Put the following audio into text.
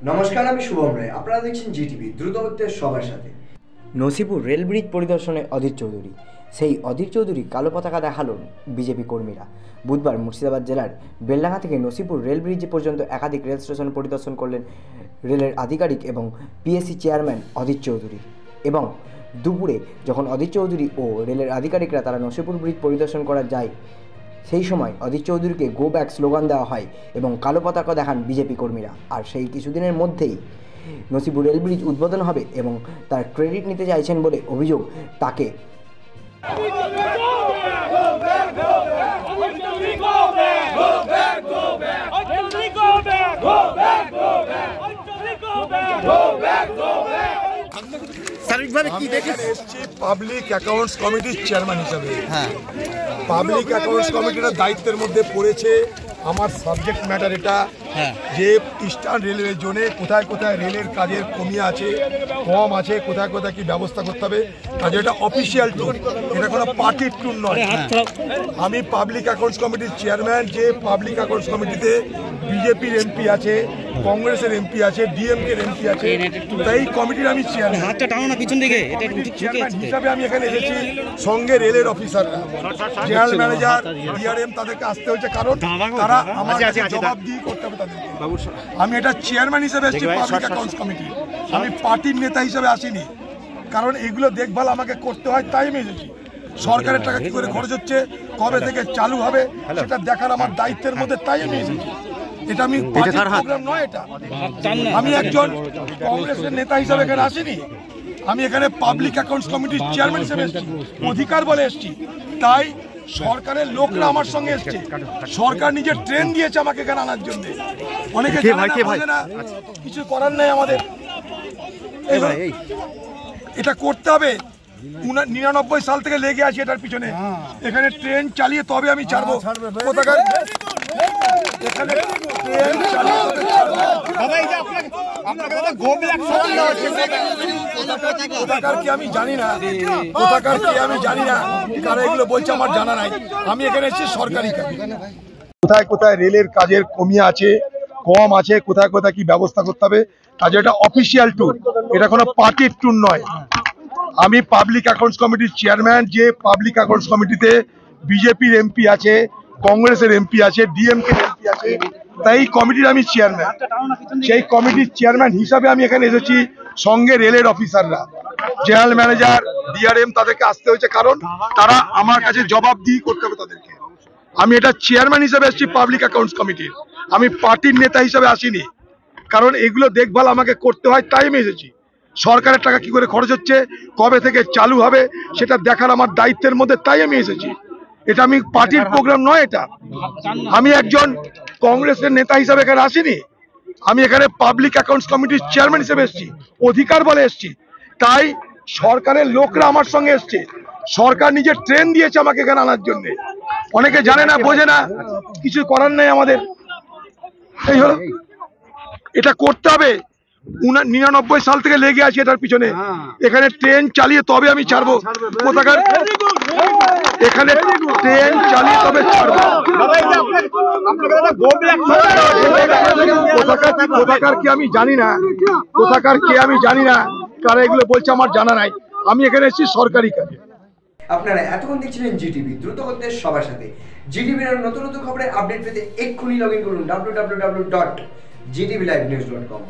নমস্কার, আমি শুভম রায়। আপনারা দেখছেন জিটিভি, দ্রুত হচ্ছে সবার সাথে। নসিপুর রেল ব্রিজ পরিদর্শনে অধীর চৌধুরী। সেই অধীর চৌধুরী কালো পতাকা দেখালো বিজেপি কর্মীরা। বুধবার মুর্শিদাবাদ জেলার বেলডাঙ্গা থেকে নসিপুর রেল ব্রিজ পর্যন্ত একাধিক রেল স্টেশন পরিদর্শন করলেন রেলের আধিকারিক এবং পিএসসি চেয়ারম্যান অধীর চৌধুরী। এবং দুপুরে যখন অধীর চৌধুরী ও রেলের আধিকারিকরা তারা নসিপুর ব্রিজ পরিদর্শন করা যায়, সেই সময় অধীর চৌধুরীকে গো ব্যাক স্লোগান দেওয়া হয় এবং কালো পতাকা দেখান বিজেপি কর্মীরা। আর সেই কিছুদিনের মধ্যেই নসিপুর রেল ব্রিজ উদ্বোধন হবে এবং তার ক্রেডিট নিতে চাইছেন বলে অভিযোগ তাকে। পাবলিক অ্যাকাউন্টস কমিটির চেয়ারম্যান হিসাবে পাবলিক অ্যাকাউন্টস কমিটির দায়িত্বের মধ্যে পড়েছে আমার সাবজেক্ট ম্যাটার এটা যে ইস্টার্ন রেলওয়ে জোনে কোথায় কোথায় রেলের কাজের কমি আছে, কম আছে, কোথায় কোথায় কি ব্যবস্থা করতে হবে। কাজে এটা অফিসিয়াল ট্যুর, এটা কোনো পার্টির ট্যুর নয়। আমি পাবলিক অ্যাকাউন্টস কমিটির চেয়ারম্যান, যে পাবলিক অ্যাকাউন্টস কমিটিতে বিজেপির এমপি আছে, কংগ্রেসের এমপি আছে, ডিএমকের এমপি আছে, তাই কমিটির আমি চেয়ারম্যান হিসাবে আমি এখানে এসেছি। সঙ্গে রেলের অফিসাররা, জেনারেল ম্যানেজার, ডিআরএম, তাদেরকে আসতে হয়েছে কারণ তারা আমার জবাবদিহি করতে হবে তাদেরকে। আমি এটা চেয়ারম্যান হিসেবে এসেছি পাবলিক অ্যাকাউন্টস কমিটি, আমি পার্টির নেতা হিসেবে আসিনি। কারণ এগুলো দেখভাল আমাকে করতে হয়, তাই আমি এসেছি। সরকারের টাকা কি করে খরচ হচ্ছে, কবে থেকে চালু হবে, সেটা দেখার আমার দায়িত্বের মধ্যে, তাই আমি এসেছি। এটা আমি প্রোগ্রাম নয়, এটা আমি একজন কংগ্রেসের নেতা হিসেবে এখানে আসিনি। আমি এখানে পাবলিক অ্যাকাউন্টস কমিটির চেয়ারম্যান হিসেবে এসেছি, অধিকার বলে এসেছি। তাই সরকারের লোকরা আমার সঙ্গে এসছে, সরকার নিজের ট্রেন দিয়েছে আমাকে এখানে আনার জন্য। অনেকে না, কিছু করার নেই আমাদের, এটা করতে হবে। 99 সাল থেকে লেগে আছি এটার পিছনে। এখানে ট্রেন চালিয়ে তবে আমি ছাড়বো। কোথাকার এখানে ট্রেন চালিয়ে কোথাকার কি আমি জানি না, কোথাকার কি আমি জানি না, কারা এগুলো বলছে আমার জানা নাই। আমি এখানে এসেছি সরকারি কাজে। কোথায় কোথায় রেলের কাজের কমি আছে, কম আছে, কোথায় কোথায় কি ব্যবস্থা করতে হবে। কাজে এটা অফিসিয়াল ট্যুর, এটা কোনো পার্টির ট্যুর নয়। আমি পাবলিক অ্যাকাউন্টস কমিটির চেয়ারম্যান, যে পাবলিক অ্যাকাউন্টস কমিটিতে বিজেপির এমপি আছে, কংগ্রেসের এমপি আছে, ডিএমকে এমপি আছে, তাই কমিটির আমি চেয়ারম্যান। সেই কমিটির চেয়ারম্যান হিসাবে আমি এখানে এসেছি। সঙ্গে রেলের অফিসাররা, জেনারেল ম্যানেজার, ডিআরএম, তাদেরকে আসতে হয়েছে কারণ তারা আমার কাছে জবাবদিহি করতে হবে তাদেরকে। আমি এটা চেয়ারম্যান হিসাবে এসেছি পাবলিক অ্যাকাউন্টস কমিটির, আমি পার্টির নেতা হিসাবে আসিনি। কারণ এগুলো দেখভাল আমাকে করতে হয়, তাই আমি এসেছি। সরকারের টাকা কি করে খরচ হচ্ছে, কবে থেকে চালু হবে, সেটা দেখার আমার দায়িত্বের মধ্যে, তাই আমি এসেছি। এটা আমি পার্টির প্রোগ্রাম নয়, এটা আমি একজন কংগ্রেসের নেতা হিসাবে এখানে আসিনি। আমি এখানে পাবলিক অ্যাকাউন্টস কমিটির চেয়ারম্যান হিসেবে এসেছি, অধিকার বলে এসেছি। তাই সরকারের লোকরা আমার সঙ্গে এসছে, সরকার নিজের ট্রেন দিয়েছে আমাকে এখানে আনার জন্য। অনেকে জানে না, বোঝে না, কিছু করার নেই আমাদের। এই হলো, এটা করতে হবে। 99 সাল থেকে লেগে আছি এটার পিছনে। এখানে ট্রেন চালিয়ে তবে আমি ছাড়বো। কোথাকার এখানে ট্রেন চালিয়ে তবে ছাড়বো। কোথাকার কি আমি জানি না, কোথাকার কি আমি জানি না, কারা এগুলো বলছে আমার জানা নাই। আমি এখানে এসেছি সরকারি কাজে। আপনারা এতক্ষণ দেখছিলেন জিটিভি, দ্রুত হচ্ছে সবার সাথে। জিটিভির নতুন নতুন খবরের আপডেট পেতে এক্ষুনি লগ ইন করুন www.gtvlivenews.com।